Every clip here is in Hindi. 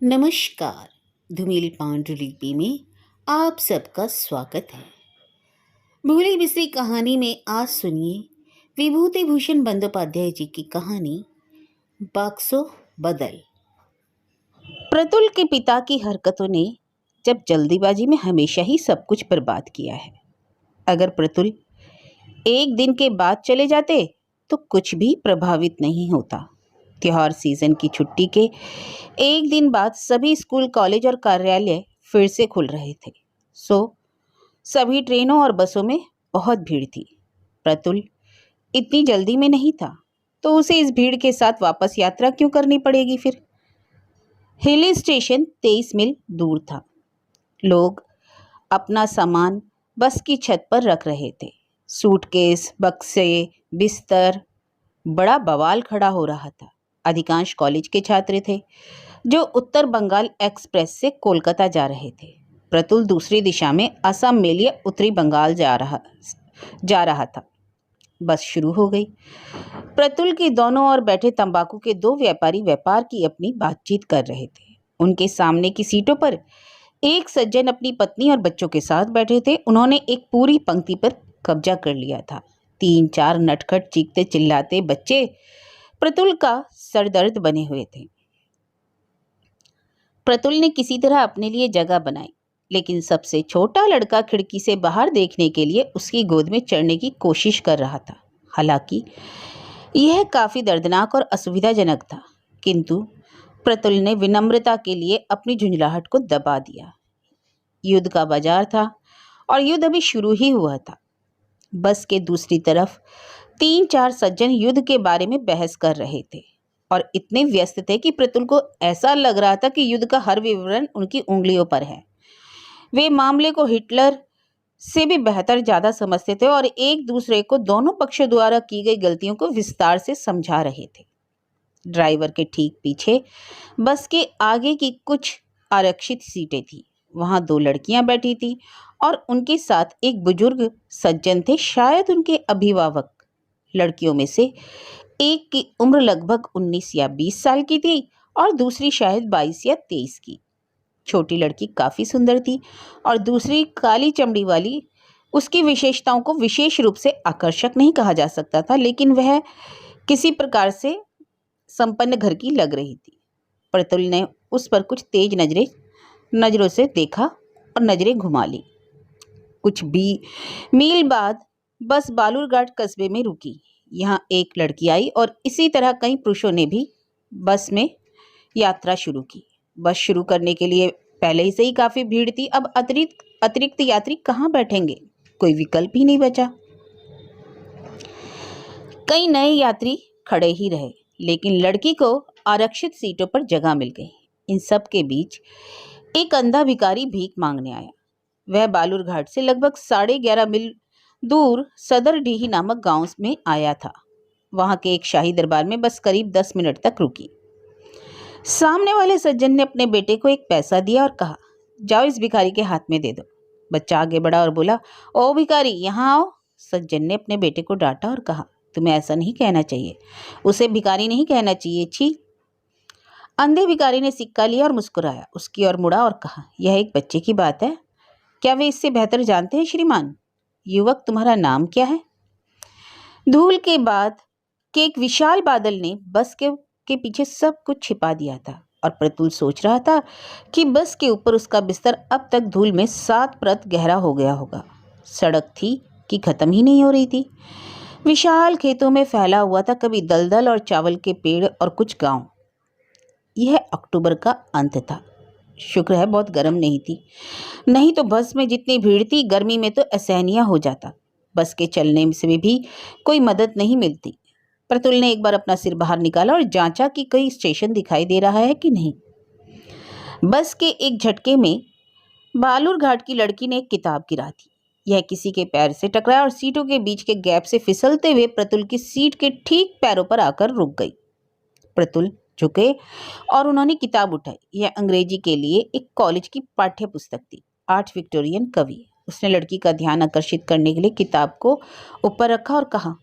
नमस्कार। धूमिल पांडुलिपि में आप सबका स्वागत है। भूली बिसरी कहानी में आज सुनिए विभूति भूषण बंदोपाध्याय जी की कहानी बाक्सो बदल। प्रतुल के पिता की हरकतों ने जब जल्दीबाजी में हमेशा ही सब कुछ बर्बाद किया है। अगर प्रतुल एक दिन के बाद चले जाते तो कुछ भी प्रभावित नहीं होता। त्योहार सीजन की छुट्टी के एक दिन बाद सभी स्कूल, कॉलेज और कार्यालय फिर से खुल रहे थे। सभी ट्रेनों और बसों में बहुत भीड़ थी। प्रतुल इतनी जल्दी में नहीं था, तो उसे इस भीड़ के साथ वापस यात्रा क्यों करनी पड़ेगी फिर? हिल स्टेशन 23 मील दूर था। लोग अपना सामान बस की छत पर रख रहे थे। सूटकेस, बक्से, बिस्तर, बड़ा बवाल खड़ा हो रहा था। अधिकांश कॉलेज के छात्र थे जो उत्तर बंगाल एक्सप्रेस से कोलकाता जा रहे थे। प्रतुल दूसरी दिशा में असम में लिए उत्तरी बंगाल जा रहा था। बस शुरू हो गई। प्रतुल के दोनों ओर बैठे तंबाकू के दो व्यापारी व्यापार की अपनी बातचीत कर रहे थे। उनके सामने की सीटों पर एक सज्जन अपनी पत्नी और बच्चों के साथ बैठे थे। उन्होंने एक पूरी पंक्ति पर कब्जा कर लिया था। 3-4 नटखट चीखते चिल्लाते बच्चे प्रतुल का सरदर्द बने हुए थे। प्रतुल ने किसी तरह अपने लिए जगह बनाई, लेकिन सबसे छोटा लड़का खिड़की से बाहर देखने के लिए उसकी गोद में चढ़ने की कोशिश कर रहा था। हालांकि यह काफी दर्दनाक और असुविधाजनक था, किंतु प्रतुल ने विनम्रता के लिए अपनी झुंझलाहट को दबा दिया। युद्ध का बाजार था और युद्ध अभी शुरू ही हुआ था। बस के दूसरी तरफ 3-4 सज्जन युद्ध के बारे में बहस कर रहे थे और इतने व्यस्त थे कि प्रतुल को ऐसा लग रहा था कि युद्ध का हर विवरण उनकी उंगलियों पर है। वे मामले को हिटलर से भी बेहतर ज्यादा समझते थे और एक दूसरे को दोनों पक्षों द्वारा की गई गलतियों को विस्तार से समझा रहे थे। ड्राइवर के ठीक पीछे बस के आगे की कुछ आरक्षित सीटें थी। वहां 2 लड़कियां बैठी थी और उनके साथ एक बुजुर्ग सज्जन थे, शायद उनके अभिभावक। लड़कियों में से एक की उम्र लगभग 19 या 20 साल की थी और दूसरी शायद 22 या 23 की। छोटी लड़की काफी सुंदर थी और दूसरी काली चमड़ी वाली। उसकी विशेषताओं को विशेष रूप से आकर्षक नहीं कहा जा सकता था, लेकिन वह किसी प्रकार से संपन्न घर की लग रही थी। प्रतुल ने उस पर कुछ तेज नजरों से देखा और नजरें घुमा ली। कुछ भी मील बाद बस बालूरघाट कस्बे में रुकी। यहाँ एक लड़की आई और इसी तरह कई पुरुषों ने भी बस में यात्रा शुरू की। बस शुरू करने के लिए पहले ही से ही काफी भीड़ थी। अब अतिरिक्त यात्री कहाँ बैठेंगे? कोई विकल्प ही नहीं बचा। कई नए यात्री खड़े ही रहे, लेकिन लड़की को आरक्षित सीटों पर जगह मिल गई। इन सब के बीच एक अंधा भिखारी भीख मांगने आया। वह बालूरघाट से लगभग 11.5 मील दूर सदरडीही नामक गांव में आया था। वहां के एक शाही दरबार में बस करीब 10 मिनट तक रुकी। सामने वाले सज्जन ने अपने बेटे को एक पैसा दिया और कहा, जाओ इस भिखारी के हाथ में दे दो। बच्चा आगे बढ़ा और बोला, ओ भिखारी यहाँ आओ। सज्जन ने अपने बेटे को डांटा और कहा, तुम्हें ऐसा नहीं कहना चाहिए, उसे भिखारी नहीं कहना चाहिए, छी। अंधे भिखारी ने सिक्का लिया और मुस्कुराया, उसकी ओर मुड़ा और कहा, यह एक बच्चे की बात है, क्या वे इससे बेहतर जानते हैं श्रीमान? युवक, तुम्हारा नाम क्या है? धूल के बाद के एक विशाल बादल ने बस के पीछे सब कुछ छिपा दिया था और प्रतुल सोच रहा था कि बस के ऊपर उसका बिस्तर अब तक धूल में 7 परत गहरा हो गया होगा। सड़क थी कि खत्म ही नहीं हो रही थी। विशाल खेतों में फैला हुआ था, कभी दलदल और चावल के पेड़ और कुछ गांव। यह अक्टूबर का अंत था। शुक्र है बहुत गर्म नहीं थी, नहीं तो बस में जितनी भीड़ थी गर्मी में तो असहनीय हो जाता। बस के चलने से भी कोई मदद नहीं मिलती। प्रतुल ने एक बार अपना सिर बाहर निकाला और जांचा कि कोई स्टेशन दिखाई दे रहा है कि नहीं। बस के एक झटके में बालूरघाट की लड़की ने एक किताब गिरा दी। यह किसी के पैर से टकराया और सीटों के बीच के गैप से फिसलते हुए प्रतुल की सीट के ठीक पैरों पर आकर रुक गई। प्रतुल झुके और उन्होंने किताब उठाई। यह अंग्रेजी के लिए एक कॉलेज की पाठ्य पुस्तक थी, 8 विक्टोरियन कवि। उसने लड़की का ध्यान आकर्षित करने के लिए किताब को ऊपर रखा और कहा,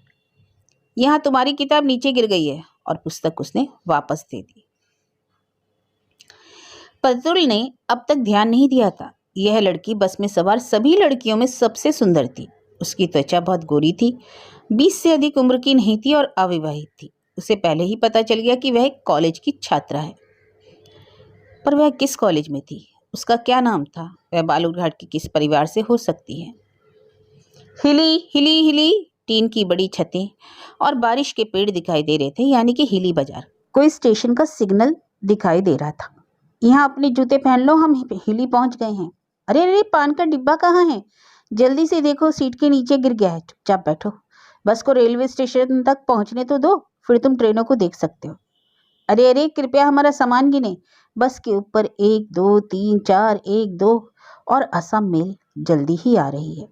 यहाँ तुम्हारी किताब नीचे गिर गई है, और पुस्तक उसने वापस दे दी। प्रतुल ने अब तक ध्यान नहीं दिया था। यह लड़की बस में सवार सभी लड़कियों में सबसे सुंदर थी। उसकी त्वचा बहुत गोरी थी, 20 से अधिक उम्र की नहीं थी और अविवाहित थी। उसे पहले ही पता चल गया कि वह एक कॉलेज की छात्रा है। पर वह किस कॉलेज में थी? उसका क्या नाम था? वह बालूरघाट के किस परिवार से हो सकती है? हिली हिली हिली टीन की बड़ी छतें और बारिश के पेड़ दिखाई दे रहे थे, यानी कि हिली बाजार। कोई स्टेशन का सिग्नल दिखाई दे रहा था। यहाँ अपने जूते पहन लो, हम हिली पहुंच गए हैं। अरे अरे, पान का डिब्बा कहाँ है? जल्दी से देखो, सीट के नीचे गिर गया है। चुपचाप बैठो, बस को रेलवे स्टेशन तक पहुंचने तो दो, फिर तुम ट्रेनों को देख सकते हो। अरे अरे, कृपया हमारा सामान गिने। बस के ऊपर 1 2 3 4 1 2 और असम मेल जल्दी ही आ रही है।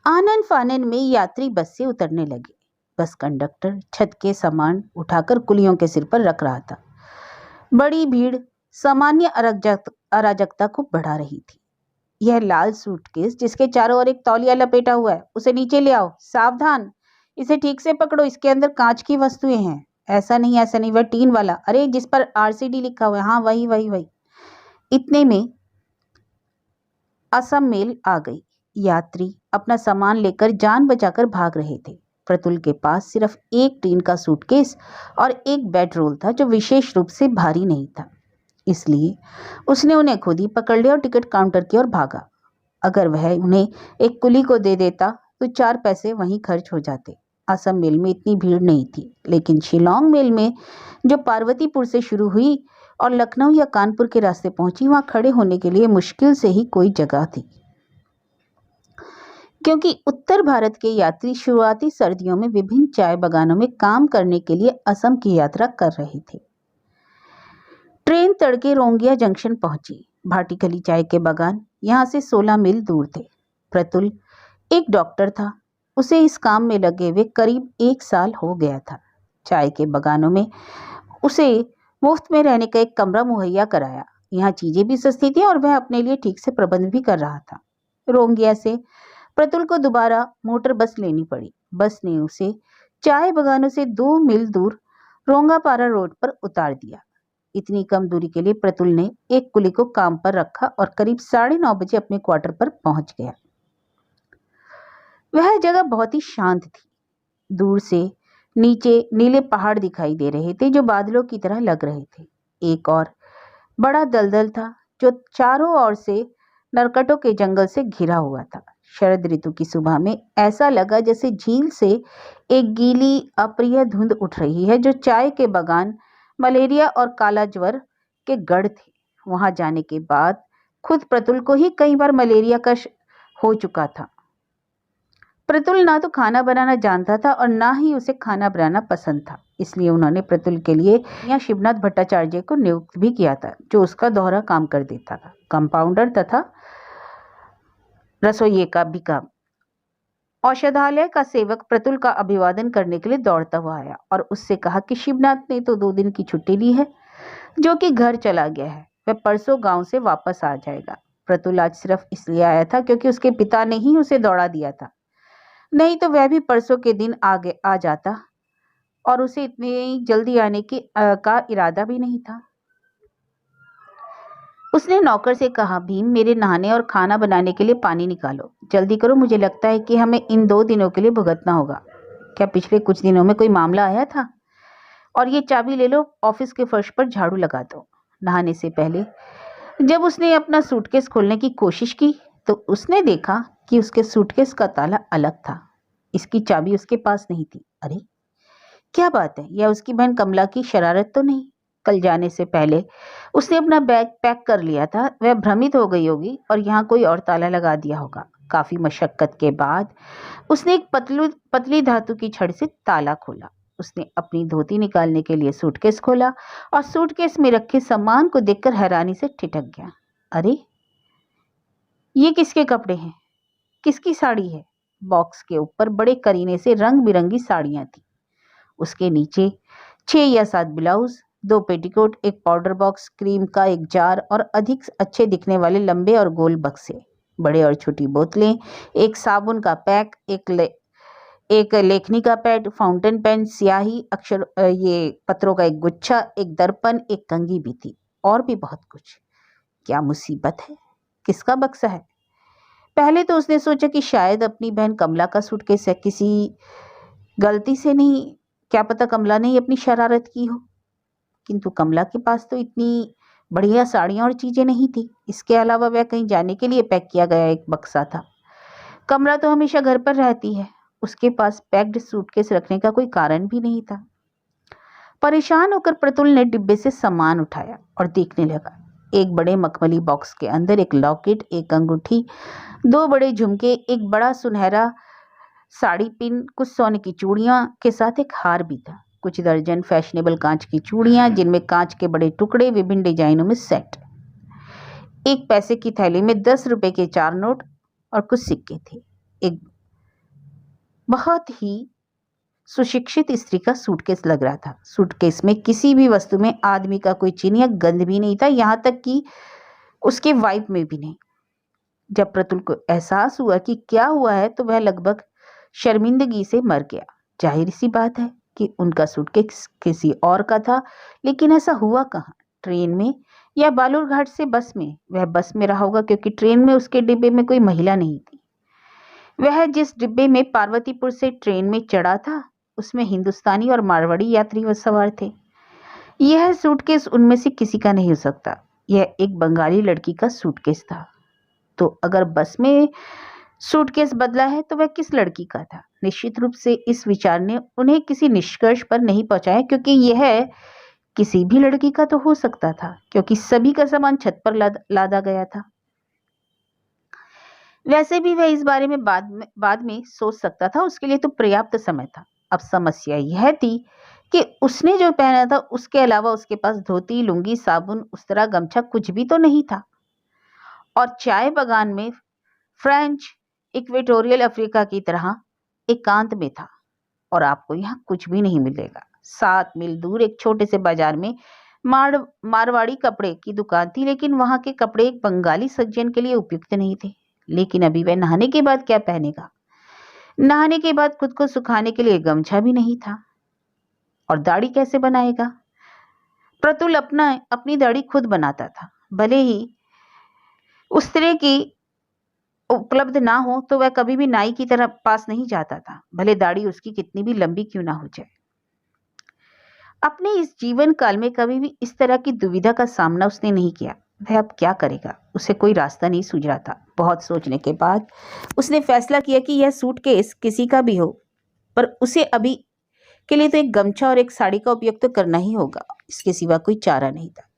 आनन फानन में यात्री बस से उतरने लगे। बस कंडक्टर छत के सामान उठाकर कुलियों के सिर पर रख रहा था। बड़ी भीड़ सामान्य अराजकता को बढ़ा रही थी। यह लाल सूटकेस जिसके चारों ओर एक तौलिया लपेटा हुआ है, उसे नीचे ले आओ। सावधान, इसे ठीक से पकड़ो, इसके अंदर कांच की वस्तुएं हैं। ऐसा नहीं, ऐसा नहीं, वह टीन वाला। अरे, जिस पर RCD लिखा हुआ है, हाँ वही वही वही। इतने में असम मेल आ गई। यात्री अपना सामान लेकर जान बचाकर भाग रहे थे। प्रतुल के पास सिर्फ एक टीन का सूटकेस और एक बेडरोल था, जो विशेष रूप से भारी नहीं था, इसलिए उसने उन्हें खुद ही पकड़ लिया और टिकट काउंटर की ओर भागा। अगर वह उन्हें एक कुली को दे देता तो 4 पैसे वहीं खर्च हो जाते। असम मेल में इतनी भीड़ नहीं थी, लेकिन शिलोंग मेल में, जो पार्वतीपुर से शुरू हुई और लखनऊ या कानपुर के रास्ते पहुंची, वहां खड़े होने के लिए मुश्किल से ही कोई जगह थी, क्योंकि उत्तर भारत के यात्री शुरुआती सर्दियों में विभिन्न चाय बागानों में काम करने के लिए असम की यात्रा कर रहे थे। ट्रेन तड़के रोंगिया जंक्शन पहुंची। भाटीखली चाय के बागान यहाँ से 16 मील दूर थे। प्रतुल एक डॉक्टर था। उसे इस काम में लगे हुए करीब 1 साल हो गया था। चाय के बागानों में उसे मुफ्त में रहने का एक कमरा मुहैया कराया। यहाँ चीजें भी सस्ती थी और वह अपने लिए ठीक से प्रबंध भी कर रहा था। रोंगिया से प्रतुल को दोबारा मोटर बस लेनी पड़ी। बस ने उसे चाय बागानों से 2 मील दूर रोंगापारा रोड पर उतार दिया। इतनी कम दूरी के लिए प्रतुल ने एक कुली को काम पर रखा और करीब 9:30 बजे अपने क्वार्टर पर पहुंच गया। वह जगह बहुत ही शांत थी। दूर से नीचे नीले पहाड़ दिखाई दे रहे थे, जो बादलों की तरह लग रहे थे। एक और बड़ा दलदल था, जो चारों ओर से नरकटों के जंगल से घिरा हुआ था। शरद ऋतु की सुबह में ऐसा लगा जैसे झील से एक गीली अप्रिय धुंध उठ रही है, जो चाय के बागान, मलेरिया और काला ज्वर के गढ़ थे। वहां जाने के बाद खुद प्रतुल को ही कई बार मलेरिया का हो चुका था। प्रतुल ना तो खाना बनाना जानता था और ना ही उसे खाना बनाना पसंद था, इसलिए उन्होंने प्रतुल के लिए यहाँ शिवनाथ भट्टाचार्य को नियुक्त भी किया था, जो उसका दोहरा काम कर देता था, कंपाउंडर तथा रसोइये का भी काम। औषधालय का सेवक प्रतुल का अभिवादन करने के लिए दौड़ता हुआ आया और उससे कहा कि शिवनाथ ने तो 2 दिन की छुट्टी ली है, जो कि घर चला गया है। वह परसों गांव से वापस आ जाएगा। प्रतुल आज सिर्फ इसलिए आया था क्योंकि उसके पिता ने ही उसे दौड़ा दिया था, नहीं तो वह भी परसों के दिन आगे आ जाता और उसे इतनी जल्दी आने का इरादा भी नहीं था। उसने नौकर से कहा, भीम, मेरे नहाने और खाना बनाने के लिए पानी निकालो, जल्दी करो, मुझे लगता है कि हमें इन 2 दिनों के लिए भुगतना होगा। क्या पिछले कुछ दिनों में कोई मामला आया था? और ये चाबी ले लो, ऑफिस के फर्श पर झाड़ू लगा दो। नहाने से पहले जब उसने अपना सूटकेस खोलने की कोशिश की तो उसने देखा कि उसके सूटकेस का ताला अलग था। इसकी चाबी उसके पास नहीं थी। अरे, क्या बात है, यह उसकी बहन कमला की शरारत तो नहीं? कल जाने से पहले उसने अपना बैग पैक कर लिया था। वह भ्रमित हो गई होगी और यहाँ कोई और ताला लगा दिया होगा। काफी मशक्कत के बाद उसने एक पतली धातु की छड़ से ताला खोला। उसने अपनी धोती निकालने के लिए सूटकेस खोला और सूटकेस में रखे सामान को देखकर हैरानी से ठिठक गया। अरे, ये किसके कपड़े हैं? किसकी साड़ी है? बॉक्स के ऊपर बड़े करीने से रंग बिरंगी साड़ियां थी। उसके नीचे 6 या 7 ब्लाउज, 2 पेटीकोट, एक पाउडर बॉक्स, क्रीम का एक जार और अधिक अच्छे दिखने वाले लंबे और गोल बक्से, बड़े और छोटी बोतलें, एक साबुन का पैक, एक लेखनी का पैड, फाउंटेन पेन, स्याही, ये पत्रों का एक गुच्छा, एक दर्पण, एक कंघी भी थी और भी बहुत कुछ। क्या मुसीबत है, किसका बक्सा है? पहले तो उसने सोचा कि शायद अपनी बहन कमला का सूटकेस है, किसी गलती से नहीं, क्या पता कमला ने ही अपनी शरारत की हो। किंतु कमला के पास तो इतनी बढ़िया साड़ियां और चीजें नहीं थी। इसके अलावा वह कहीं जाने के लिए पैक किया गया एक बक्सा था। कमला तो हमेशा घर पर रहती है, उसके पास पैक्ड सूटकेस रखने का कोई कारण भी नहीं था। परेशान होकर प्रतुल ने डिब्बे से सामान उठाया और देखने लगा। एक बड़े मखमली बॉक्स के अंदर एक लॉकेट, एक अंगूठी, दो बड़े झुमके, एक बड़ा सुनहरा साड़ी पिन, कुछ सोने की चूड़ियां के साथ एक हार भी था, कुछ दर्जन फैशनेबल कांच की चूड़ियां जिनमें कांच के बड़े टुकड़े विभिन्न डिजाइनों में सेट, एक पैसे की थैली में 10 रुपए के 4 नोट और कुछ सिक्के थे। एक बहुत ही सुशिक्षित स्त्री का सूटकेस लग रहा था। सूटकेस में किसी भी वस्तु में आदमी का कोई चिन्ह या गंध भी नहीं था, यहाँ तक कि उसके वाइफ में भी नहीं। जब प्रतुल को एहसास हुआ कि क्या हुआ है तो वह लगभग शर्मिंदगी से मर गया। जाहिर सी बात है कि उनका सूटकेस किसी और का था, लेकिन ऐसा हुआ कहाँ? ट्रेन में या बालूरघाट से बस में? वह बस में रहा होगा क्योंकि ट्रेन में उसके डिब्बे में कोई महिला नहीं थी। वह जिस डिब्बे में पार्वतीपुर से ट्रेन में चढ़ा था उसमें हिंदुस्तानी और मारवाड़ी यात्री व सवार थे। यह सूटकेस उनमें से किसी का नहीं हो सकता। यह एक बंगाली लड़की का सूटकेस था। तो अगर बस में सूटकेस बदला है तो वह किस लड़की का था? निश्चित रूप से इस विचार ने उन्हें किसी निष्कर्ष पर नहीं पहुंचाया, क्योंकि यह किसी भी लड़की का तो हो सकता था, क्योंकि सभी का सामान छत पर लादा गया था। वैसे भी वह इस बारे में बाद में सोच सकता था, उसके लिए तो पर्याप्त समय था। अब समस्या यह थी कि उसने जो पहना था उसके अलावा उसके पास धोती, लुंगी, साबुन, उस्तरा, गमछा कुछ भी तो नहीं था। और चाय बगान में फ्रेंच इक्वेटोरियल अफ्रीका की तरह एकांत में था, और आपको यहाँ कुछ भी नहीं मिलेगा। 7 मील दूर एक छोटे से बाजार में मारवाड़ी कपड़े की दुकान थी, लेकिन वहां के कपड़े एक बंगाली सज्जन के लिए उपयुक्त नहीं थे। लेकिन अभी वह नहाने के बाद क्या पहनेगा? नहाने के बाद खुद को सुखाने के लिए गमछा भी नहीं था। और दाढ़ी कैसे बनाएगा? प्रतुल अपनी दाढ़ी खुद बनाता था। भले ही उस तरह की उपलब्ध ना हो तो वह कभी भी नाई की तरह पास नहीं जाता था, भले दाढ़ी उसकी कितनी भी लंबी क्यों ना हो जाए। अपने इस जीवन काल में कभी भी इस तरह की दुविधा का सामना उसने नहीं किया। वह अब क्या करेगा? उसे कोई रास्ता नहीं सूझ रहा था। बहुत सोचने के बाद उसने फैसला किया कि यह सूटकेस किसी का भी हो, पर उसे अभी के लिए तो एक गमछा और एक साड़ी का उपयोग तो करना ही होगा। इसके सिवा कोई चारा नहीं था।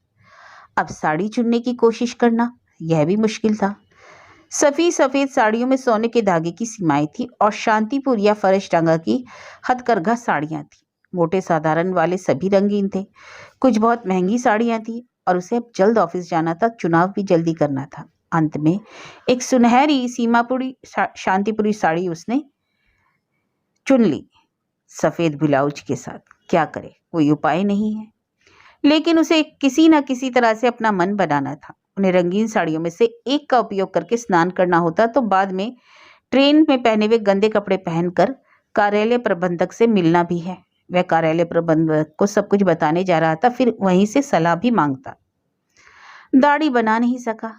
अब साड़ी चुनने की कोशिश करना, यह भी मुश्किल था। सफेद सफेद साड़ियों में सोने के धागे की सीमाएं थी और शांतिपुर या फर्श टांगा की हथकरघा साड़ियां थी। मोटे साधारण वाले सभी रंगीन थे। कुछ बहुत महंगी साड़ियां थी और उसे अब जल्द ऑफिस जाना था, चुनाव भी जल्दी करना था। अंत में एक सुनहरी सीमापुरी शांतिपुरी साड़ी उसने चुन ली, सफेद ब्लाउज के साथ। क्या करे, कोई उपाय नहीं है, लेकिन उसे किसी न किसी तरह से अपना मन बनाना था। उन्हें रंगीन साड़ियों में से एक का उपयोग करके स्नान करना होता तो बाद में ट्रेन में पहने हुए गंदे कपड़े पहनकर कार्यालय प्रबंधक से मिलना भी है। वह कार्यालय प्रबंधक को सब कुछ बताने जा रहा था, फिर वहीं से सलाह भी मांगता। दाढ़ी बना नहीं सका,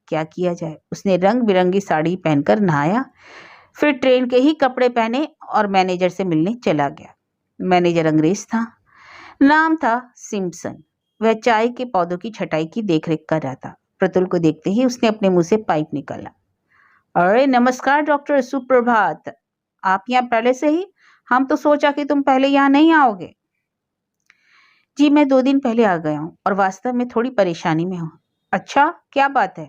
क्या किया जाए? उसने रंग बिरंगी साड़ी पहनकर नहाया, फिर ट्रेन के ही कपड़े पहने और मैनेजर से मिलने चला गया। मैनेजर अंग्रेज था, नाम था सिम्पसन। वह चाय के पौधों की छटाई की देखरेख कर रहा था। प्रतुल को देखते ही उसने अपने मुंह से पाइप निकाला। अरे नमस्कार डॉक्टर, सुप्रभात। आप यहाँ पहले से ही? हम तो सोचा कि तुम पहले यहाँ नहीं आओगे। जी मैं 2 दिन पहले आ गया हूँ और वास्तव में थोड़ी परेशानी में हूँ। अच्छा, क्या बात है?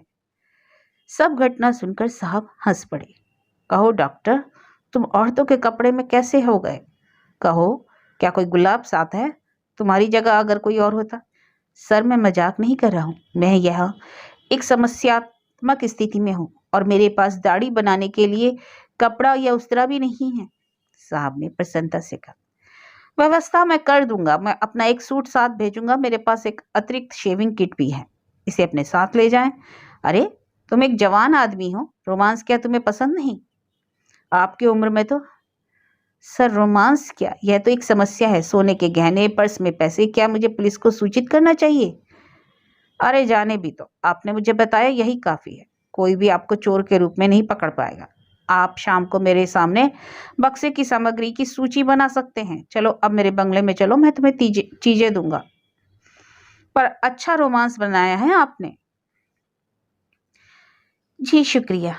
सब घटना सुनकर साहब हंस पड़े। कहो डॉक्टर, तुम औरतों के कपड़े में कैसे हो गए? कहो, क्या कोई गुलाब साथ है? तुम्हारी जगह अगर कोई और होता। सर मैं मजाक नहीं कर रहा हूँ, मैं यह एक समस्यात्मक स्थिति में हूँ और मेरे पास दाढ़ी बनाने के लिए कपड़ा या उस्तरा भी नहीं है। साहब ने प्रसन्नता से कहा, व्यवस्था मैं कर दूंगा। मैं अपना एक सूट साथ भेजूंगा, मेरे पास एक अतिरिक्त शेविंग किट भी है, इसे अपने साथ ले जाएं। अरे तुम एक जवान आदमी हो, रोमांस क्या तुम्हें पसंद नहीं? आपकी उम्र में तो। सर रोमांस क्या, यह तो एक समस्या है। सोने के गहने, पर्स में पैसे, क्या मुझे पुलिस को सूचित करना चाहिए? अरे जाने भी तो, आपने मुझे बताया यही काफी है। कोई भी आपको चोर के रूप में नहीं पकड़ पाएगा। आप शाम को मेरे सामने बक्से की सामग्री की सूची बना सकते हैं। चलो अब मेरे बंगले में चलो, मैं तुम्हें चीजें दूंगा। पर अच्छा रोमांस बनाया है आपने। जी शुक्रिया।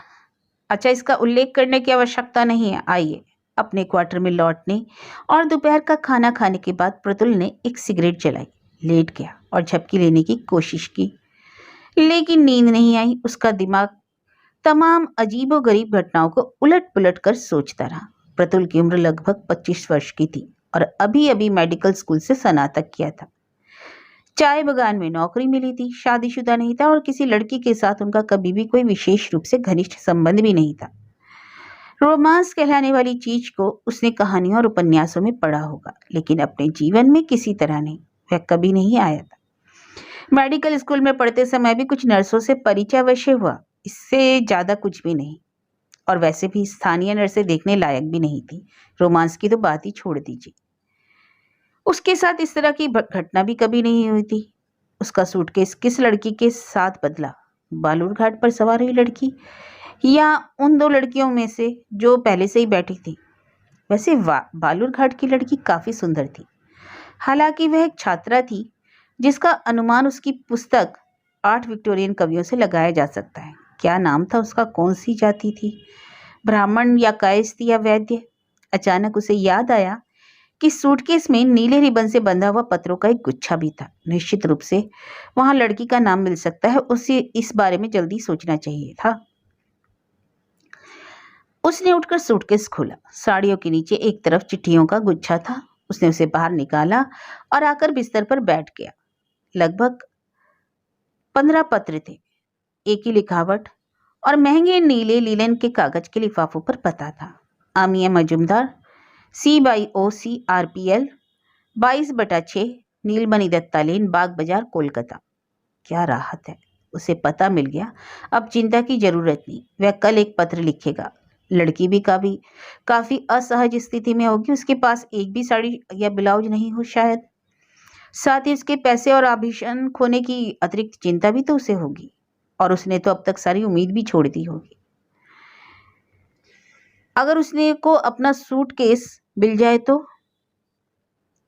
अच्छा, इसका उल्लेख करने की आवश्यकता नहीं है। आइए अपने क्वार्टर में लौटने और दोपहर का खाना खाने के बाद प्रतुल ने एक सिगरेट जलाई, लेट गया और झपकी लेने की कोशिश की, लेकिन नींद नहीं आई। उसका दिमाग तमाम अजीबोगरीब घटनाओं को उलट पुलट कर सोचता रहा। प्रतुल की उम्र लगभग 25 वर्ष की थी और अभी अभी मेडिकल स्कूल से स्नातक किया था। चाय बगान में नौकरी मिली थी, शादीशुदा नहीं था और किसी लड़की के साथ उनका कभी भी कोई विशेष रूप से घनिष्ठ संबंध भी नहीं था। रोमांस कहलाने वाली चीज को उसने कहानियों और उपन्यासों में पढ़ा होगा, लेकिन अपने जीवन में किसी तरह नहीं। वह कभी नहीं आया था। मेडिकल स्कूल में पढ़ते समय भी कुछ नर्सों से परिचय अवश्य हुआ, इससे ज्यादा कुछ भी नहीं। और वैसे भी स्थानीय नर्सें देखने लायक भी नहीं थी। रोमांस की तो बात ही छोड़ दीजिए। उसके साथ इस तरह की घटना भी कभी नहीं हुई थी। उसका सूटकेस किस लड़की के साथ बदला? बालूरघाट पर सवार हुई लड़की या उन दो लड़कियों में से जो पहले से ही बैठी थी? वैसे बालूरघाट की लड़की काफी सुंदर थी। हालांकि वह एक छात्रा थी जिसका अनुमान उसकी पुस्तक 8 विक्टोरियन कवियों से लगाया जा सकता है। क्या नाम था उसका? कौन सी जाति थी? ब्राह्मण या कायस्थ या वैद्य? अचानक उसे याद आया कि सूटकेस में नीले रिबन से बंधा हुआ पत्रों का एक गुच्छा भी था। निश्चित रूप से वहां लड़की का नाम मिल सकता है। उसे इस बारे में जल्दी सोचना चाहिए था। उसने उठकर सूटकेस खोला। साड़ियों के नीचे एक तरफ चिट्ठियों का गुच्छा था। उसने उसे बाहर निकाला और आकर बिस्तर पर बैठ गया। लगभग 15 पत्र थे, एक ही लिखावट और महंगे नीले लीलन के कागज के लिफाफों पर पता था। आमिया मजुमदार, CYOCRPL 22/6, नीलमणि दत्ता लेन, बाग बाजार, कोलकाता। क्या राहत है, उसे पता मिल गया। अब चिंता की जरूरत नहीं। वह कल एक पत्र लिखेगा। लड़की भी काफी असहज स्थिति में होगी। उसके पास एक भी साड़ी या ब्लाउज नहीं हो शायद। साथ ही उसके पैसे और आभूषण खोने की अतिरिक्त चिंता भी तो उसे होगी। और उसने तो अब तक सारी उम्मीद भी छोड़ दी होगी। अगर उसने को अपना सूटकेस मिल जाए तो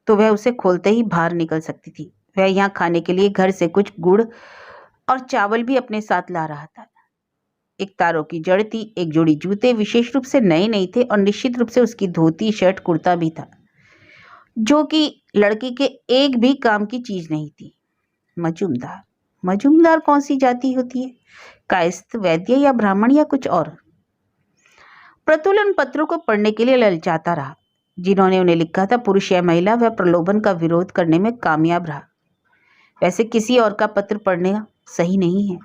वह उसे खोलते ही बाहर निकल सकती थी। वह यहाँ खाने के लिए घर से कुछ गुड़ और चावल भी अपने साथ ला रहा था। एक तारों की जड़ थी, एक जोड़ी जूते विशेष रूप से नए नहीं थे और निश्चित रूप से उसकी धोती शर्ट कुर्ता भी था, जो कि लड़की के एक भी काम की चीज नहीं थी। मजूमदार मजूमदार कौन सी जाति होती है? कायस्थ, वैद्य या ब्राह्मण या कुछ और? प्रतुल उन पत्रों को पढ़ने के लिए ललचाता रहा जिन्होंने उन्हें लिखा था। पुरुष या महिला, वह प्रलोभन का विरोध करने में कामयाब रहा। वैसे किसी और का पत्र पढ़ना सही नहीं है।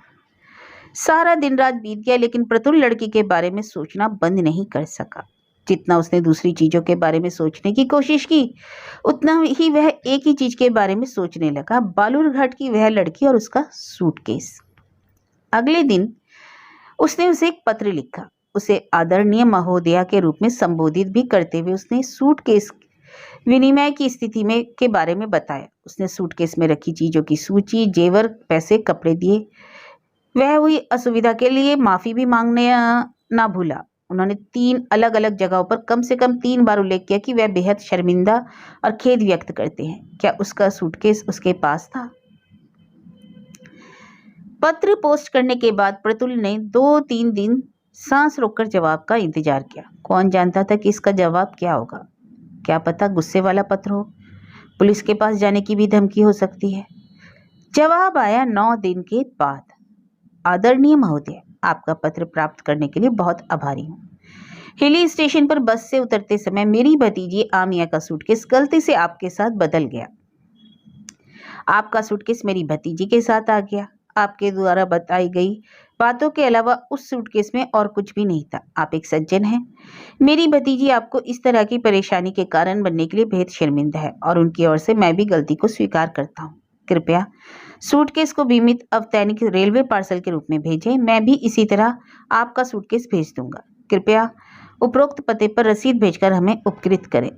सारा दिन रात बीत गया, लेकिन प्रतुल लड़की के बारे में सोचना बंद नहीं कर सका। जितना उसने दूसरी चीजों के बारे में सोचने की कोशिश की, उतना ही वह एक ही चीज के बारे में सोचने लगा, बालूरघाट की वह लड़की और उसका सूटकेस। अगले दिन उसने उसे एक पत्र लिखा। उसे आदरणीय महोदया के रूप में संबोधित भी करते हुए उसने सूटकेस विनिमय की स्थिति में के बारे में बताया। उसने सूटकेस में रखी चीजों की सूची, जेवर, पैसे, कपड़े दिए। वह हुई असुविधा के लिए माफी भी मांगने ना भूला। उन्होंने 3 अलग अलग जगहों पर कम से कम 3 बार उल्लेख किया कि वह बेहद शर्मिंदा और खेद व्यक्त करते हैं। क्या उसका सूटकेस उसके पास था? पत्र पोस्ट करने के बाद प्रतुल ने 2-3 दिन सांस रोककर जवाब का इंतजार किया। कौन जानता था कि इसका जवाब क्या होगा? क्या पता गुस्से वाला पत्र हो, पुलिस के पास जाने की भी धमकी हो सकती है। जवाब आया 9 दिन के बाद। आदरणीय महोदय, आपका पत्र प्राप्त करने के लिए बहुत आभारी हूँ। हिली स्टेशन पर बस से उतरते समय मेरी भतीजी आमिया का सूटकेस गलती से आपके साथ बदल गया। आपका सूटकेस मेरी भतीजी के साथ आ गया। आपके द्वारा बताई गई बातों के अलावा उस सूटकेस में और कुछ भी नहीं था। आप एक सज्जन हैं। मेरी भतीजी आपको इस तरह की परेशानी के कारण बनने के लिए बेहद शर्मिंदा है और उनकी ओर से मैं भी गलती को स्वीकार करता हूँ। कृपया सूटकेस को बीमित अवैतनिक रेलवे पार्सल के रूप में भेजें। मैं भी इसी तरह आपका सूटकेस भेज दूंगा। कृपया उपरोक्त पते पर रसीद भेजकर हमें उपकृत करें।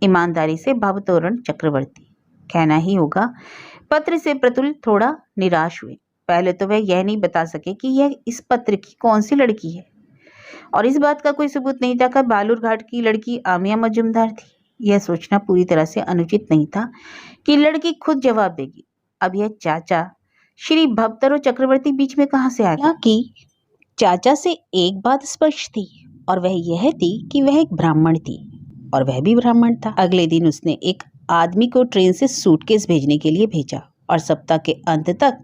ईमानदारी से, भवतोरण चक्रवर्ती। कहना ही होगा पत्र से प्रतुल थोड़ा निराश हुए। पहले तो वह यह नहीं बता सके कि यह इस पत्र की कौन सी लड़की है, और इस बात का कोई सबूत नहीं था कि बालूरघाट की लड़की आमिया मजूमदार थी। यह सोचना पूरी तरह से अनुचित नहीं था कि लड़की खुद जवाब देगी। अब यह चाचा श्री भवतरो चक्रवर्ती बीच में कहां से आ गया? कि चाचा से एक बात स्पष्ट थी, और वह यह थी कि वह एक ब्राह्मण थी और वह भी ब्राह्मण था। अगले दिन उसने एक आदमी को ट्रेन से सूटकेस भेजने के लिए भेजा, और सप्ताह के अंत तक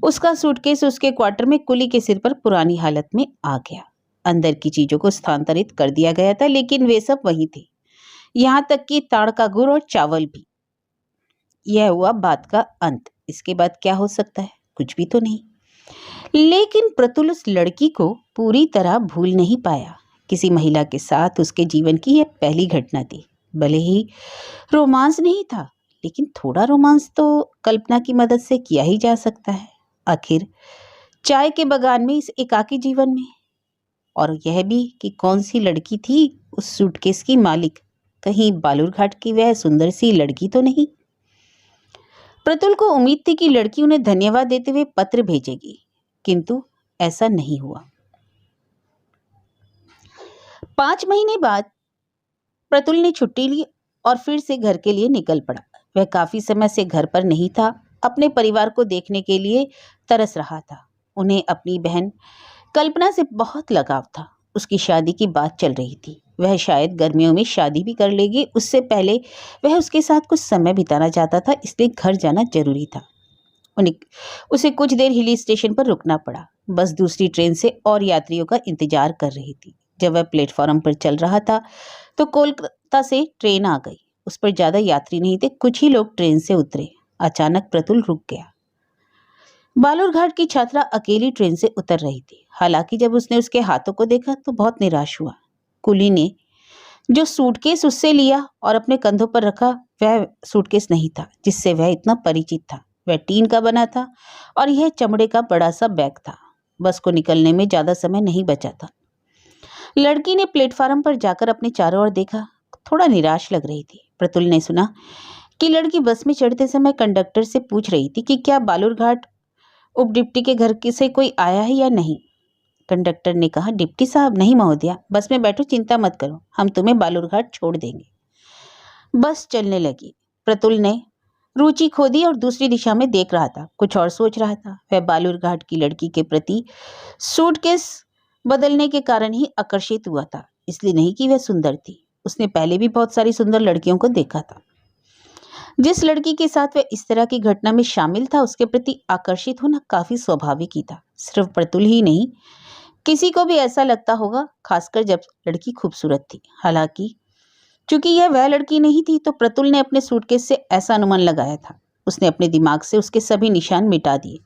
उसका सूटकेस उसके क्वार्टर में कुली के सिर पर पुरानी हालत में आ गया। अंदर की चीजों को स्थानांतरित कर दिया गया था, लेकिन वे सब वहीं थे, यहाँ तक कि ताड़ का गुड़ और चावल भी। यह हुआ बात का अंत। इसके बाद क्या हो सकता है? कुछ भी तो नहीं। लेकिन प्रतुल उस लड़की को पूरी तरह भूल नहीं पाया। किसी महिला के साथ उसके जीवन की यह पहली घटना थी। भले ही रोमांस नहीं था, लेकिन थोड़ा रोमांस तो कल्पना की मदद से किया ही जा सकता है। आखिर चाय के बगान में, इस एकाकी जीवन में। और यह भी कि कौन सी लड़की थी उस सूटकेस की मालिक? कहीं बालूरघाट की वह सुंदर सी लड़की तो नहीं? प्रतुल को उम्मीद थी कि लड़की उन्हें धन्यवाद देते हुए पत्र भेजेगी, किंतु ऐसा नहीं हुआ। 5 महीने बाद प्रतुल ने छुट्टी ली और फिर से घर के लिए निकल पड़ा। वह काफी समय से घर पर नहीं था, अपने परिवार को देखने के लिए तरस रहा था। उन्हें अपनी बहन कल्पना से बहुत लगाव था। उसकी शादी की बात चल रही थी। वह शायद गर्मियों में शादी भी कर लेगी। उससे पहले वह उसके साथ कुछ समय बिताना चाहता था, इसलिए घर जाना जरूरी था। उसे कुछ देर हिल स्टेशन पर रुकना पड़ा। बस दूसरी ट्रेन से और यात्रियों का इंतजार कर रही थी। जब वह प्लेटफॉर्म पर चल रहा था तो कोलकाता से ट्रेन आ गई। उस पर ज्यादा यात्री नहीं थे, कुछ ही लोग ट्रेन से उतरे। अचानक प्रतुल रुक गया। बालूरघाट की छात्रा अकेली ट्रेन से उतर रही थी। हालांकि जब उसने उसके हाथों को देखा तो बहुत निराश हुआ। कुली ने जो सूटकेस उससे लिया और अपने कंधों पर रखा, वह सूटकेस नहीं था जिससे वह इतना परिचित था। वह टीन का बना था और यह चमड़े का बड़ा सा बैग था। बस को निकलने में ज्यादा समय नहीं बचा था। लड़की ने प्लेटफार्म पर जाकर अपने चारों ओर देखा। थोड़ा निराश लग रही थी। प्रतुल ने सुना कि लड़की बस में चढ़ते समय कंडक्टर से पूछ रही थी कि क्या बालूरघाट उप डिप्टी के घर से कोई आया है या नहीं। कंडक्टर ने कहा, डिप्टी साहब नहीं महोदया, बस में बैठो, चिंता मत करो, हम तुम्हें बालूरघाट छोड़ देंगे। बस चलने लगी। प्रतुल ने रुचि खो दी और दूसरी दिशा में देख रहा था, कुछ और सोच रहा था। वह बालूरघाट की लड़की के प्रति सूटकेस बदलने के कारण ही आकर्षित हुआ था, इसलिए नहीं कि वह सुंदर थी। उसने पहले भी बहुत सारी सुंदर लड़कियों को देखा था। जिस लड़की के साथ वह इस तरह की घटना में शामिल था, उसके प्रति आकर्षित होना काफी स्वाभाविक ही था। सिर्फ प्रतुल ही नहीं, किसी को भी ऐसा लगता होगा, खासकर जब लड़की खूबसूरत थी। हालांकि चूंकि यह वह लड़की नहीं थी, तो प्रतुल ने अपने सूटकेस से ऐसा अनुमान लगाया था। उसने अपने दिमाग से उसके सभी निशान मिटा दिए।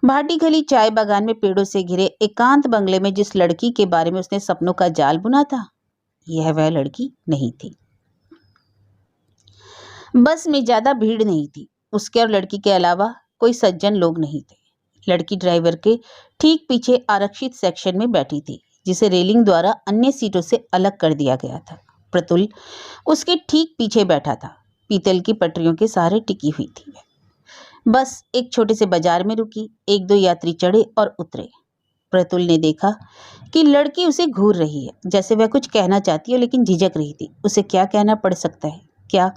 भाटी खली चाय बागान में पेड़ों से घिरे एकांत बंगले में जिस लड़की के बारे में उसने सपनों का जाल बुना था, यह वह लड़की नहीं थी। बस में ज्यादा भीड़ नहीं थी। उसके और लड़की के अलावा कोई सज्जन लोग नहीं थे। लड़की ड्राइवर के ठीक पीछे आरक्षित सेक्शन में बैठी थी, जिसे रेलिंग द्वारा अन्य सीटों से अलग कर दिया गया था। प्रतुल उसके ठीक पीछे बैठा था। पीतल की पटरियों के सहारे टिकी हुई थी। बस एक छोटे से बाजार में रुकी। 1-2 यात्री चढ़े और उतरे। प्रतुल ने देखा कि लड़की उसे घूर रही है, जैसे वह कुछ कहना चाहती हो लेकिन झिझक रही थी। उसे क्या कहना पड़ सकता है? क्या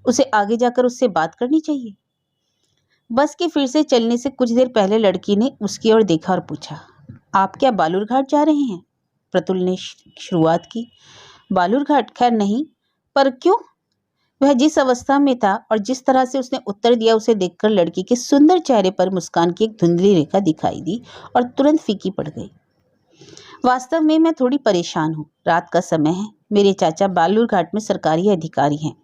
उसे आगे जाकर उससे बात करनी चाहिए? बस के फिर से चलने से कुछ देर पहले लड़की ने उसकी ओर देखा और पूछा, आप क्या बालूरघाट जा रहे हैं? प्रतुल ने शुरुआत की। बालूरघाट? खैर नहीं, पर क्यों? वह जिस अवस्था में था और जिस तरह से उसने उत्तर दिया, उसे देखकर लड़की के सुंदर चेहरे पर मुस्कान की एक धुंधली रेखा दिखाई दी और तुरंत फीकी पड़ गई। वास्तव में मैं थोड़ी परेशान हूँ। रात का समय है। मेरे चाचा बालूरघाट में सरकारी अधिकारी हैं।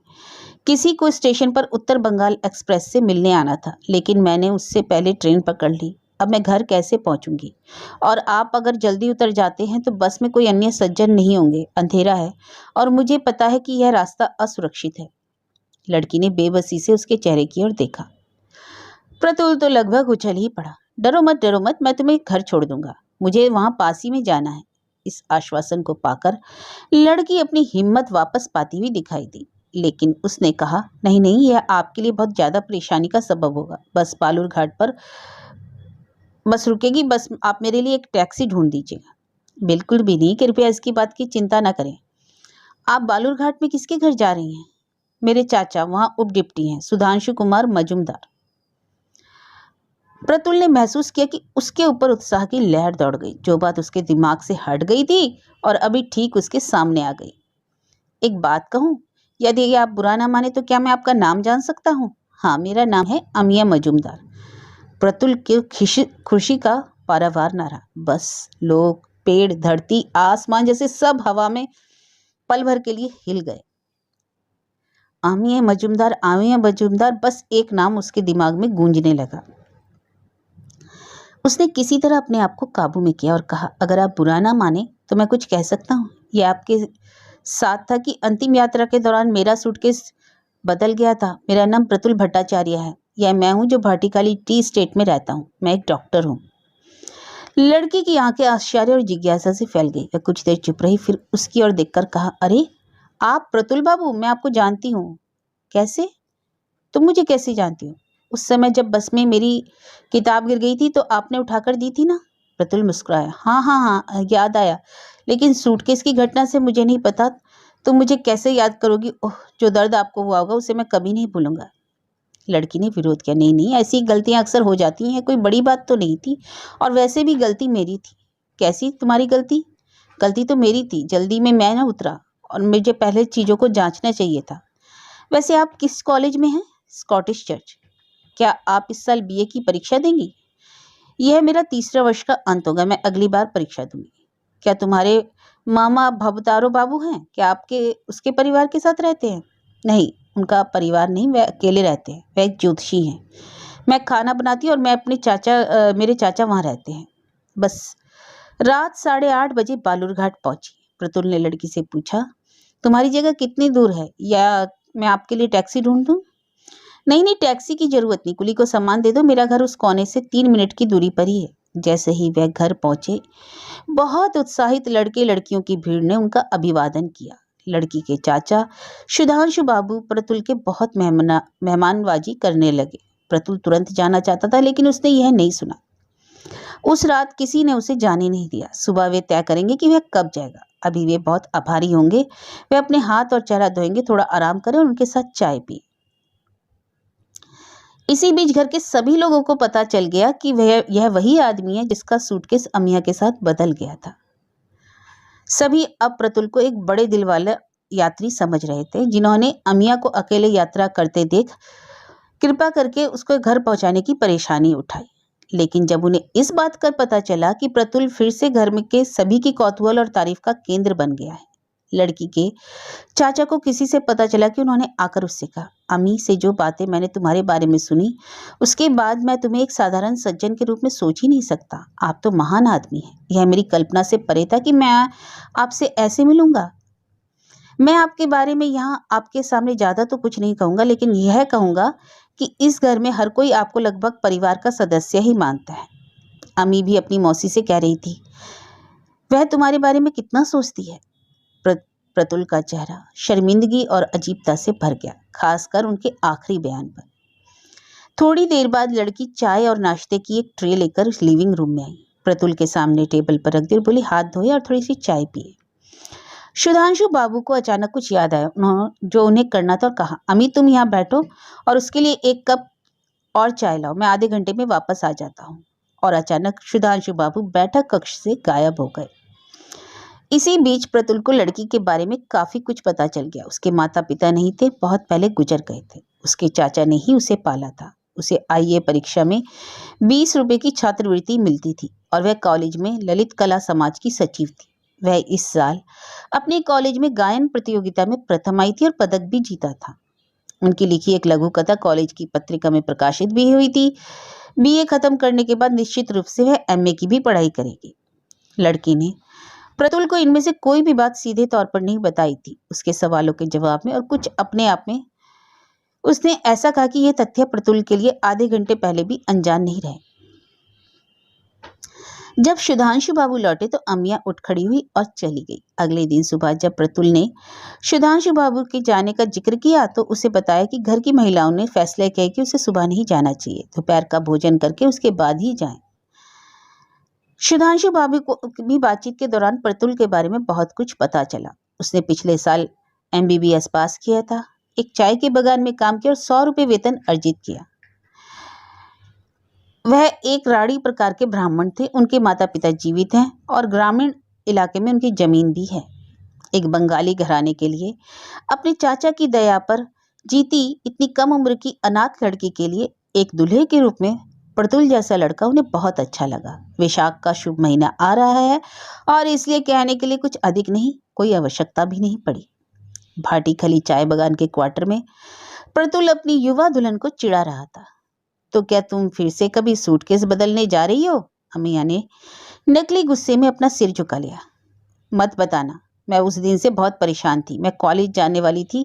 किसी को स्टेशन पर उत्तर बंगाल एक्सप्रेस से मिलने आना था, लेकिन मैंने उससे पहले ट्रेन पकड़ ली। अब मैं घर कैसे पहुंचूंगी? और आप अगर जल्दी उतर जाते हैं तो बस में कोई अन्य सज्जन नहीं होंगे। अंधेरा है और मुझे पता है कि यह रास्ता असुरक्षित है। लड़की ने बेबसी से उसके चेहरे की ओर देखा। प्रतुल तो लगभग उछल ही पड़ा। डरो मत, मैं तुम्हें घर छोड़ दूंगा। मुझे वहां पास ही में जाना है। इस आश्वासन को पाकर लड़की अपनी हिम्मत वापस पाती हुई दिखाई दी। लेकिन उसने कहा, नहीं नहीं, यह आपके लिए बहुत ज़्यादा परेशानी का सबब होगा। बस बालूर घाट पर बस रुकेगी, बस आप मेरे लिए एक टैक्सी ढूंढ दीजिएगा। बिल्कुल भी नहीं, कृपया इसकी बात की चिंता ना करें। आप बालूर घाट में किसके घर जा रही हैं? मेरे चाचा वहाँ उप डिप्टी हैं, सुधांशु कुमार मजूमदार। प्रतुल ने महसूस किया कि उसके ऊपर उत्साह की लहर दौड़ गई। जो बात उसके दिमाग से हट गई थी और अभी ठीक उसके सामने आ गई। एक बात कहूँ, यदि आप बुरा ना माने तो क्या मैं आपका नाम जान सकता हूँ? हाँ, मेरा नाम है अमिया मजूमदार। प्रतुल की खुशी का पारावार न रहा। बस लोग, पेड़, धरती, आसमान जैसे सब हवा में पल भर के लिए हिल गए। आमिया मजूमदार, बस एक नाम उसके दिमाग में गूंजने लगा। उसने किसी तरह अपने आप को काबू में किया और कहा, अगर आप बुरा ना माने तो मैं कुछ कह सकता हूँ। यह आपके साथ था कि अंतिम यात्रा के दौरान मेरा सूटकेस बदल गया था। मेरा नाम प्रतुल भट्टाचार्य है। यह मैं हूँ जो भाटिकाली टी स्टेट में रहता हूँ। मैं एक डॉक्टर हूँ। लड़की की आंखें आश्चर्य और जिज्ञासा से फैल गई। वह कुछ देर चुप रही, फिर उसकी ओर देखकर कहा, अरे आप प्रतुल बाबू, मैं आपको जानती हूँ। कैसे? तुम मुझे कैसे जानती हो? उस समय जब बस में मेरी किताब गिर गई थी तो आपने उठाकर दी थी ना? प्रतुल मुस्कुराया। हाँ हाँ हाँ, याद आया, लेकिन सूटकेस की घटना से मुझे नहीं पता। तुम मुझे कैसे याद करोगी? ओह, जो दर्द आपको हुआ होगा उसे मैं कभी नहीं भूलूंगा। लड़की ने विरोध किया। नहीं नहीं, ऐसी गलतियां अक्सर हो जाती हैं, कोई बड़ी बात तो नहीं थी। और वैसे भी गलती मेरी थी। कैसी तुम्हारी गलती? गलती तो मेरी थी, जल्दी में मैं ना उतरा और मुझे पहले चीज़ों को जांचना चाहिए था। वैसे आप किस कॉलेज में हैं? Scottish church. क्या आप इस साल बीए की परीक्षा देंगी? यह मेरा तीसरा वर्ष का अंत होगा, मैं अगली बार परीक्षा दूंगी। क्या तुम्हारे मामा भवतारो बाबू हैं? क्या आपके उसके परिवार के साथ रहते हैं? नहीं, उनका परिवार नहीं, वह अकेले रहते हैं। वह एक ज्योतिषी हैं। मैं खाना बनाती हूँ और मेरे चाचा वहाँ रहते हैं। बस रात 8:30 बजे बालूरघाट पहुंची। प्रतुल ने लड़की से पूछा, तुम्हारी जगह कितनी दूर है, या मैं आपके लिए टैक्सी ढूंढ दूं? नहीं नहीं, टैक्सी की जरूरत नहीं, कुली को सामान दे दो, मेरा घर उस कोने से 3 मिनट की दूरी पर ही है। जैसे ही वह घर पहुंचे, बहुत उत्साहित लड़के लड़कियों की भीड़ ने उनका अभिवादन किया। लड़की के चाचा सुधांशु बाबू प्रतुल के बहुत मेहमानबाजी करने लगे। प्रतुल तुरंत जाना चाहता था, लेकिन उसने यह नहीं सुना। उस रात किसी ने उसे जाने नहीं दिया। सुबह वे तय करेंगे कि वह कब जाएगा। अभी वे बहुत आभारी होंगे। वे अपने हाथ और चेहरा धोएंगे, थोड़ा आराम करें और उनके साथ चाय पिए। इसी बीच घर के सभी लोगों को पता चल गया कि यह वही आदमी है जिसका सूटकेस अमिया के साथ बदल गया था। सभी अब प्रतुल को एक बड़े दिल वाला यात्री समझ रहे थे, जिन्होंने अमिया को अकेले यात्रा करते देख कृपा करके उसको घर पहुंचाने की परेशानी उठाई। लेकिन जब उन्हें इस बात का पता चला कि प्रतुल फिर से घर में के सभी की कौतूहल और तारीफ का केंद्र बन गया है, लड़की के चाचा को किसी से पता चला कि उन्होंने आकर उससे कहा, अम्मी से जो बातें मैंने तुम्हारे बारे में सुनी, उसके बाद मैं तुम्हें एक साधारण सज्जन के रूप में सोच ही नहीं सकता। आप तो महान आदमी हैं। यह मेरी कल्पना से परे था कि मैं आपसे ऐसे मिलूंगा। मैं आपके बारे में यहाँ आपके सामने ज़्यादा तो कुछ नहीं कहूँगा, लेकिन यह कहूँगा कि इस घर में हर कोई आपको लगभग परिवार का सदस्य ही मानता है। अम्मी भी अपनी मौसी से कह रही थी, वह तुम्हारे बारे में कितना सोचती है। प्रतुल का चेहरा शर्मिंदगी और अजीबता से भर गया, खासकर उनके आखिरी बयान पर। थोड़ी देर बाद लड़की चाय और नाश्ते की एक ट्रे लेकर लिविंग रूम में आई। प्रतुल के सामने टेबल पर रख दी और बोली, हाथ धोए और थोड़ी सी चाय पिए। सुधांशु बाबू को अचानक कुछ याद आया, जो उन्हें करना था, और कहा, अम्मी तुम यहाँ बैठो और उसके लिए एक कप और चाय लाओ, मैं आधे घंटे में वापस आ जाता हूँ। और अचानक सुधांशु बाबू बैठक कक्ष से गायब हो गए। इसी बीच प्रतुल को लड़की के बारे में काफी कुछ पता चल गया। उसके माता पिता नहीं थे, बहुत पहले गुजर गए थे। उसके चाचा ने ही उसे पाला था। उसे आईए परीक्षा में 20 रुपए की छात्रवृत्ति मिलती थी और वह कॉलेज में ललित कला समाज की सचिव थी। वह इस साल अपने कॉलेज में गायन प्रतियोगिता में प्रथम आई थी और पदक भी जीता था। उनकी लिखी एक लघु कथा कॉलेज की पत्रिका में प्रकाशित भी हुई थी। बीए खत्म करने के बाद निश्चित रूप से वह एमए की भी पढ़ाई करेगी। लड़की ने प्रतुल को इनमें से कोई भी बात सीधे तौर पर नहीं बताई थी। उसके सवालों के जवाब में और कुछ अपने आप में उसने ऐसा कहा कि यह तथ्य प्रतुल के लिए आधे घंटे पहले भी अनजान नहीं रहे। जब सुधांशु बाबू लौटे तो अमिया उठ खड़ी हुई और चली गई। अगले दिन सुबह जब प्रतुल ने सुधांशु बाबू के जाने का जिक्र किया तो उसे बताया कि घर की महिलाओं ने फैसला किया कि उसे सुबह नहीं जाना चाहिए, दोपहर का भोजन करके उसके बाद ही जाएं। सुधांशु बाबू को भी बातचीत के दौरान प्रतुल के बारे में बहुत कुछ पता चला। उसने पिछले साल MBBS पास किया था, एक चाय के बागान में काम किया और 100 रुपये वेतन अर्जित किया। वह एक राड़ी प्रकार के ब्राह्मण थे। उनके माता पिता जीवित हैं और ग्रामीण इलाके में उनकी जमीन भी है। एक बंगाली घराने के लिए अपने चाचा की दया पर जीती इतनी कम उम्र की अनाथ लड़की के लिए एक दूल्हे के रूप में प्रतुल जैसा लड़का उन्हें बहुत अच्छा लगा। वैशाख का शुभ महीना आ रहा है और इसलिए कहने के लिए कुछ अधिक नहीं, कोई आवश्यकता भी नहीं पड़ी। भाटी खली चाय बागान के क्वार्टर में प्रतुल अपनी युवा दुल्हन को चिढ़ा रहा था। तो क्या तुम फिर से कभी सूटकेस बदलने जा रही हो? अमिया ने नकली गुस्से में अपना सिर झुका लिया। मत बताना, मैं उस दिन से बहुत परेशान थी। मैं कॉलेज जाने वाली थी,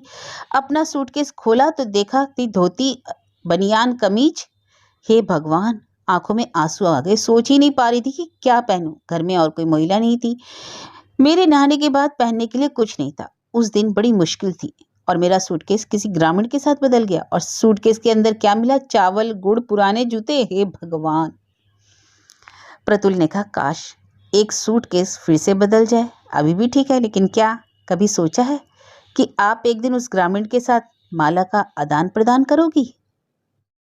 अपना सूटकेस खोला तो देखा कि धोती, बनियान, कमीज। हे भगवान, आंखों में आंसू आ गए। सोच ही नहीं पा रही थी कि क्या पहनूं। घर में और कोई महिला नहीं थी। मेरे नहाने के बाद पहनने के लिए कुछ नहीं था। उस दिन बड़ी मुश्किल थी और मेरा सूटकेस किसी ग्रामीण के साथ बदल गया। और सूटकेस के अंदर क्या मिला? चावल, गुड़, पुराने जूते। हे भगवान! प्रतुल ने कहा, काश एक सूटकेस फिर से बदल जाए। अभी भी ठीक है, लेकिन क्या कभी सोचा है कि आप एक दिन उस ग्रामीण के साथ माला का आदान प्रदान करोगी?